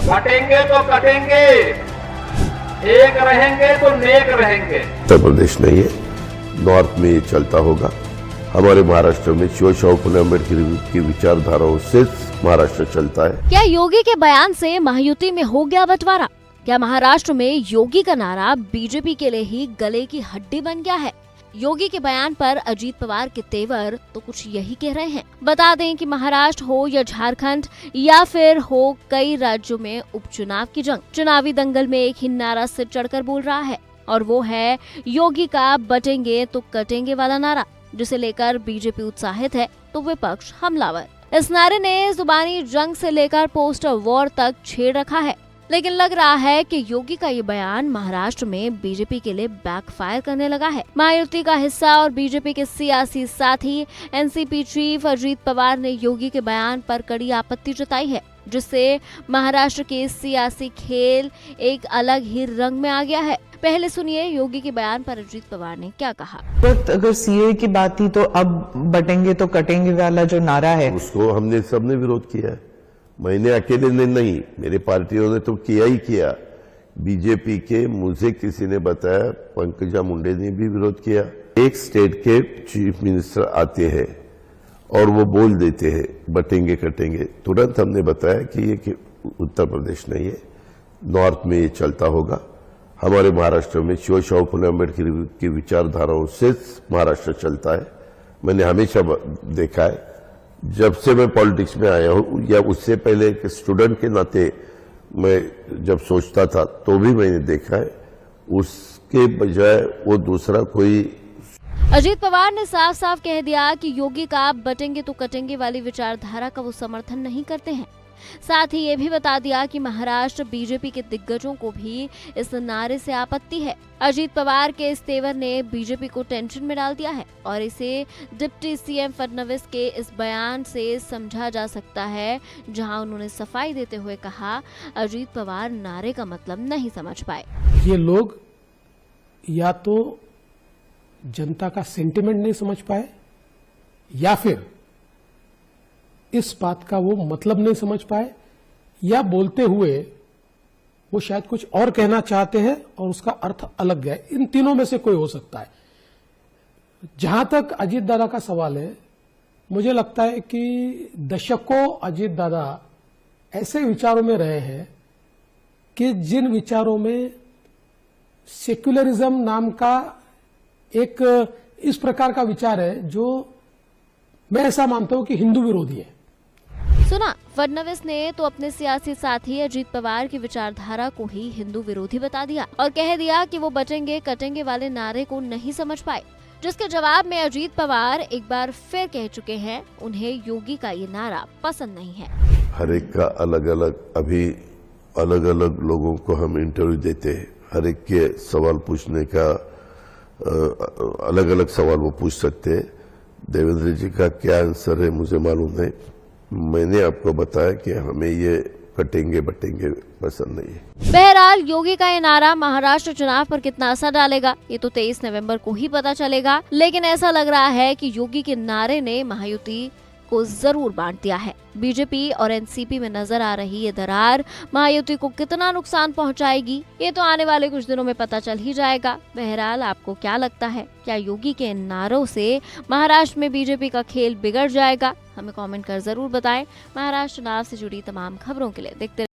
कटेंगे तो कटेंगे, एक रहेंगे तो नेक रहेंगे। उत्तर प्रदेश नहीं है, नॉर्थ में ये चलता होगा। हमारे महाराष्ट्र में शिवशाहू फुले अम्बेडकर की विचारधाराओं से महाराष्ट्र चलता है। क्या योगी के बयान से महायुति में हो गया बंटवारा? क्या महाराष्ट्र में योगी का नारा बीजेपी के लिए ही गले की हड्डी बन गया है? योगी के बयान पर अजीत पवार के तेवर तो कुछ यही कह रहे हैं। बता दें कि महाराष्ट्र हो या झारखंड या फिर हो कई राज्यों में उपचुनाव की जंग, चुनावी दंगल में एक ही नारा सिर चढ़कर बोल रहा है, और वो है योगी का बटेंगे तो कटेंगे वाला नारा, जिसे लेकर बीजेपी उत्साहित है तो विपक्ष हमलावर। इस नारे ने जुबानी जंग से लेकर पोस्टर वॉर तक छेड़ रखा है, लेकिन लग रहा है कि योगी का ये बयान महाराष्ट्र में बीजेपी के लिए बैकफायर करने लगा है। महायुति का हिस्सा और बीजेपी के सियासी साथी एनसीपी चीफ अजीत पवार ने योगी के बयान पर कड़ी आपत्ति जताई है, जिससे महाराष्ट्र के सियासी खेल एक अलग ही रंग में आ गया है। पहले सुनिए योगी के बयान पर अजीत पवार ने क्या कहा। अगर सीए की बात थी तो अब बटेंगे तो कटेंगे वाला जो नारा है उसको हमने सबने विरोध किया है। मैंने अकेले ने नहीं, मेरे पार्टियों ने तो किया ही किया। बीजेपी के मुझे किसी ने बताया, पंकजा मुंडे ने भी विरोध किया। एक स्टेट के चीफ मिनिस्टर आते हैं और वो बोल देते हैं बटेंगे कटेंगे, तुरंत हमने बताया कि ये उत्तर प्रदेश नहीं है, नॉर्थ में ये चलता होगा। हमारे महाराष्ट्र में शिवशाहू फुले अम्बेडकर की विचारधाराओं से महाराष्ट्र चलता है। मैंने हमेशा देखा है, जब से मैं पॉलिटिक्स में आया हूं या उससे पहले एक स्टूडेंट के नाते मैं जब सोचता था तो भी मैंने देखा है, उसके बजाय वो दूसरा कोई। अजीत पवार ने साफ साफ कह दिया कि योगी का बटेंगे तो कटेंगे वाली विचारधारा का वो समर्थन नहीं करते हैं। साथ ही ये भी बता दिया कि महाराष्ट्र बीजेपी के दिग्गजों को भी इस नारे से आपत्ति है। अजीत पवार के इस तेवर ने बीजेपी को टेंशन में डाल दिया है और इसे डिप्टी सीएम फडणवीस के इस बयान से समझा जा सकता है, जहां उन्होंने सफाई देते हुए कहा अजीत पवार नारे का मतलब नहीं समझ पाए। ये लोग या तो जनता का सेंटिमेंट नहीं समझ पाए या फिर इस बात का वो मतलब नहीं समझ पाए, या बोलते हुए वो शायद कुछ और कहना चाहते हैं और उसका अर्थ अलग है। इन तीनों में से कोई हो सकता है। जहां तक अजीत दादा का सवाल है, मुझे लगता है कि दशकों अजीत दादा ऐसे विचारों में रहे हैं कि जिन विचारों में सेक्युलरिज्म नाम का एक इस प्रकार का विचार है जो मैं ऐसा मानता हूं कि हिंदू विरोधी है। सुना, फडणवीस ने तो अपने सियासी साथी अजीत पवार की विचारधारा को ही हिंदू विरोधी बता दिया और कह दिया कि वो बटेंगे कटेंगे वाले नारे को नहीं समझ पाए, जिसके जवाब में अजीत पवार एक बार फिर कह चुके हैं उन्हें योगी का ये नारा पसंद नहीं है। हर एक का अलग अलग, अभी अलग अलग लोगों को हम इंटरव्यू देते हैं, हर एक के सवाल पूछने का अलग अलग सवाल वो पूछ सकते हैं। देवेंद्र जी का क्या आंसर है मुझे मालूम नहीं। मैंने आपको बताया कि हमें ये कटेंगे बटेंगे पसंद नहीं है। बहरहाल योगी का ये नारा महाराष्ट्र चुनाव पर कितना असर डालेगा ये तो 23 नवंबर को ही पता चलेगा, लेकिन ऐसा लग रहा है कि योगी के नारे ने महायुति को जरूर बांट दिया है। बीजेपी और एनसीपी में नजर आ रही ये दरार महायुति को कितना नुकसान पहुंचाएगी ये तो आने वाले कुछ दिनों में पता चल ही जाएगा। बहरहाल आपको क्या लगता है, क्या योगी के नारों से महाराष्ट्र में बीजेपी का खेल बिगड़ जाएगा? हमें कमेंट कर जरूर बताएं। महाराष्ट्र चुनाव से जुड़ी तमाम खबरों के लिए देखते